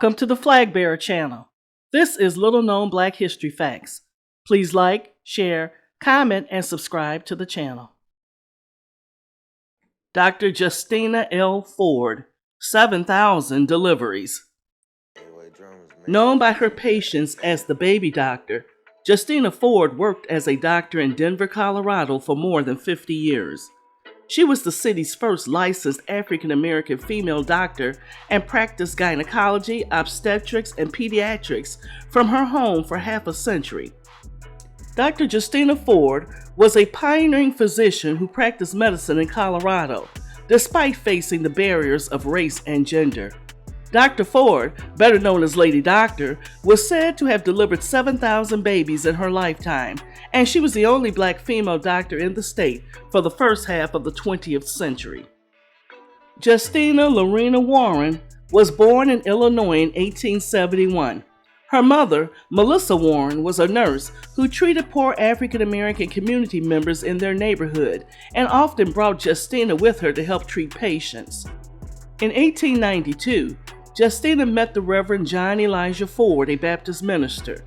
Welcome to the Flag Bearer channel. This is Little Known Black History Facts. Please like, share, comment, and subscribe to the channel. Dr. Justina L. Ford, 7,000 deliveries. Known by her patients as the baby doctor, Justina Ford worked as a doctor in Denver, Colorado for more than 50 years. She was the city's first licensed African-American female doctor and practiced gynecology, obstetrics, and pediatrics from her home for half a century. Dr. Justina Ford was a pioneering physician who practiced medicine in Colorado, despite facing the barriers of race and gender. Dr. Ford, better known as Lady Doctor, was said to have delivered 7,000 babies in her lifetime, and she was the only black female doctor in the state for the first half of the 20th century. Justina Lorena Warren was born in Illinois in 1871. Her mother, Melissa Warren, was a nurse who treated poor African-American community members in their neighborhood and often brought Justina with her to help treat patients. In 1892, Justina met the Reverend John Elijah Ford, a Baptist minister.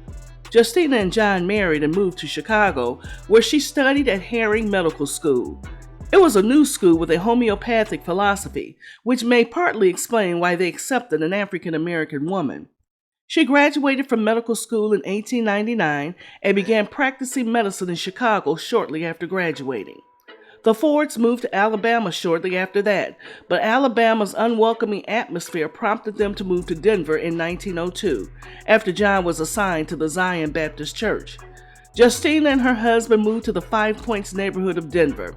Justina and John married and moved to Chicago, where she studied at Herring Medical School. It was a new school with a homeopathic philosophy, which may partly explain why they accepted an African-American woman. She graduated from medical school in 1899 and began practicing medicine in Chicago shortly after graduating. The Fords moved to Alabama shortly after that, but Alabama's unwelcoming atmosphere prompted them to move to Denver in 1902, after John was assigned to the Zion Baptist Church. Justina and her husband moved to the Five Points neighborhood of Denver.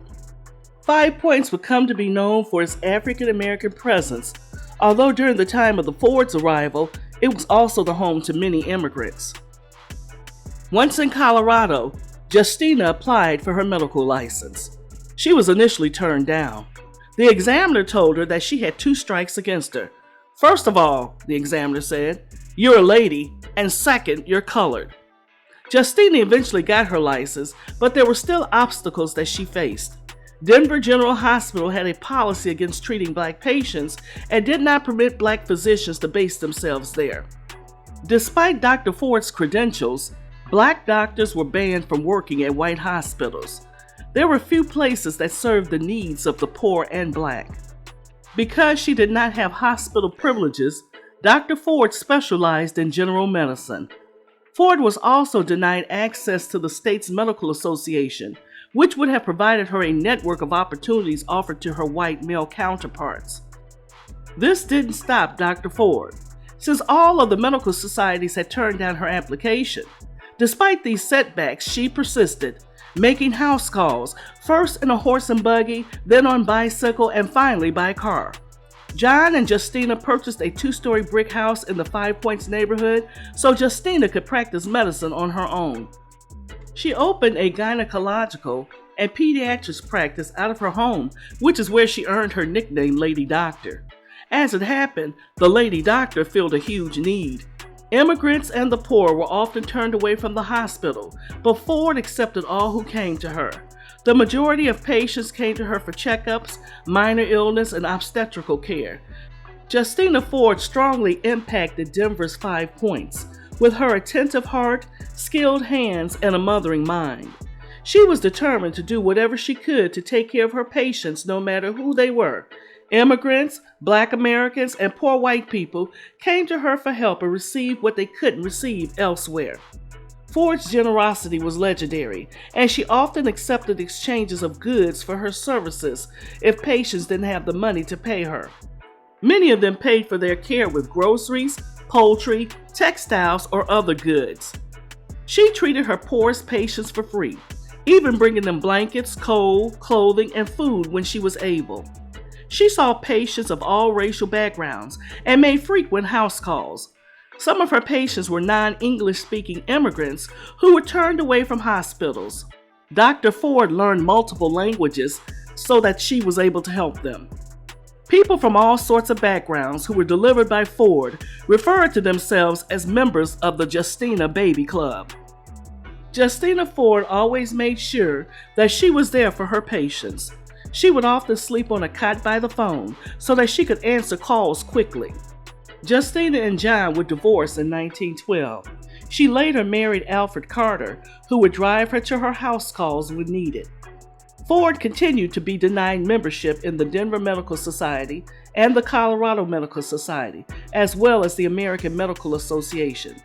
Five Points would come to be known for its African-American presence, although during the time of the Fords' arrival, it was also the home to many immigrants. Once in Colorado, Justina applied for her medical license. She was initially turned down. The examiner told her that she had 2 strikes against her. First of all, the examiner said, "You're a lady, and second, you're colored." Justina eventually got her license, but there were still obstacles that she faced. Denver General Hospital had a policy against treating black patients and did not permit black physicians to base themselves there. Despite Dr. Ford's credentials, black doctors were banned from working at white hospitals. There were few places that served the needs of the poor and black. Because she did not have hospital privileges, Dr. Ford specialized in general medicine. Ford was also denied access to the state's medical association, which would have provided her a network of opportunities offered to her white male counterparts. This didn't stop Dr. Ford, since all of the medical societies had turned down her application. Despite these setbacks, she persisted, making house calls, first in a horse and buggy, then on bicycle, and finally by car. John and Justina purchased a 2-story brick house in the Five Points neighborhood so Justina could practice medicine on her own. She opened a gynecological and pediatrics practice out of her home, which is where she earned her nickname Lady Doctor. As it happened, the Lady Doctor filled a huge need. Immigrants and the poor were often turned away from the hospital, but Ford accepted all who came to her. The majority of patients came to her for checkups, minor illness, and obstetrical care. Justina Ford strongly impacted Denver's Five Points, with her attentive heart, skilled hands, and a mothering mind. She was determined to do whatever she could to take care of her patients no matter who they were. Immigrants, black Americans, and poor white people came to her for help and received what they couldn't receive elsewhere. Ford's generosity was legendary, and she often accepted exchanges of goods for her services if patients didn't have the money to pay her. Many of them paid for their care with groceries, poultry, textiles, or other goods. She treated her poorest patients for free, even bringing them blankets, coal, clothing, and food when she was able. She saw patients of all racial backgrounds and made frequent house calls. Some of her patients were non-English speaking immigrants who were turned away from hospitals. Dr. Ford learned multiple languages so that she was able to help them. People from all sorts of backgrounds who were delivered by Ford referred to themselves as members of the Justina Baby Club. Justina Ford always made sure that she was there for her patients. She would often sleep on a cot by the phone so that she could answer calls quickly. Justina and John would divorce in 1912. She later married Alfred Carter, who would drive her to her house calls when needed. Ford continued to be denied membership in the Denver Medical Society and the Colorado Medical Society, as well as the American Medical Association.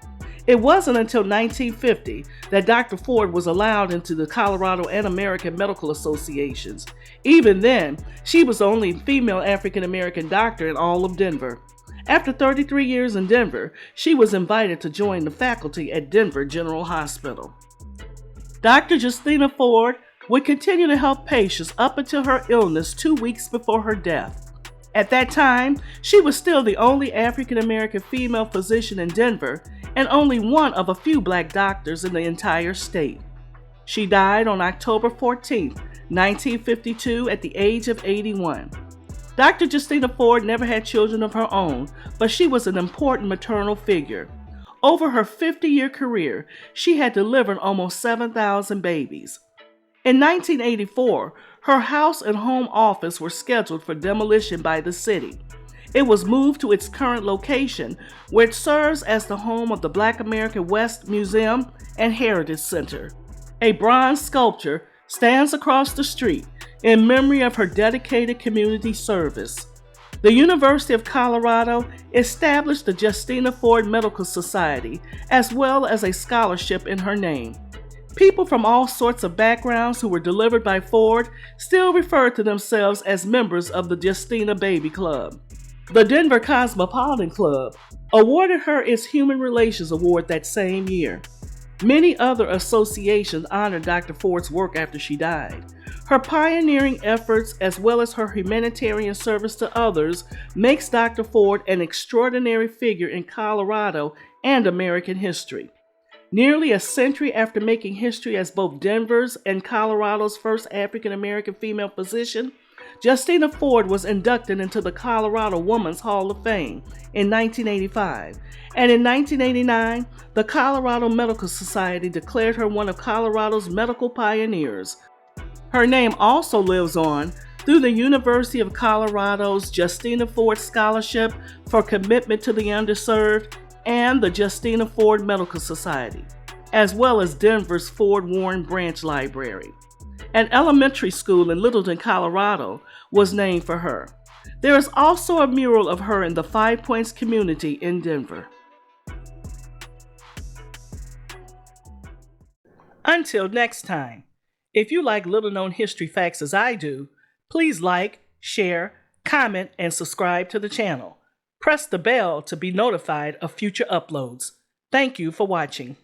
It wasn't until 1950 that Dr. Ford was allowed into the Colorado and American Medical Associations. Even then, she was the only female African American doctor in all of Denver. After 33 years in Denver, she was invited to join the faculty at Denver General Hospital. Dr. Justina Ford would continue to help patients up until her illness 2 weeks before her death. At that time, she was still the only African American female physician in Denver and only one of a few black doctors in the entire state. She died on October 14, 1952, at the age of 81. Dr. Justina Ford never had children of her own, but she was an important maternal figure. Over her 50-year career, she had delivered almost 7,000 babies. In 1984, her house and home office were scheduled for demolition by the city. It was moved to its current location, where it serves as the home of the Black American West Museum and Heritage Center. A bronze sculpture stands across the street in memory of her dedicated community service. The University of Colorado established the Justina Ford Medical Society, as well as a scholarship in her name. People from all sorts of backgrounds who were delivered by Ford still refer to themselves as members of the Justina Baby Club. The Denver Cosmopolitan Club awarded her its Human Relations Award that same year. Many other associations honored Dr. Ford's work after she died. Her pioneering efforts, as well as her humanitarian service to others, makes Dr. Ford an extraordinary figure in Colorado and American history. Nearly a century after making history as both Denver's and Colorado's first African American female physician, Justina Ford was inducted into the Colorado Women's Hall of Fame in 1985, and in 1989, the Colorado Medical Society declared her one of Colorado's medical pioneers. Her name also lives on through the University of Colorado's Justina Ford Scholarship for Commitment to the Underserved and the Justina Ford Medical Society, as well as Denver's Ford Warren Branch Library. An elementary school in Littleton, Colorado, was named for her. There is also a mural of her in the Five Points community in Denver. Until next time, if you like little-known history facts as I do, please like, share, comment, and subscribe to the channel. Press the bell to be notified of future uploads. Thank you for watching.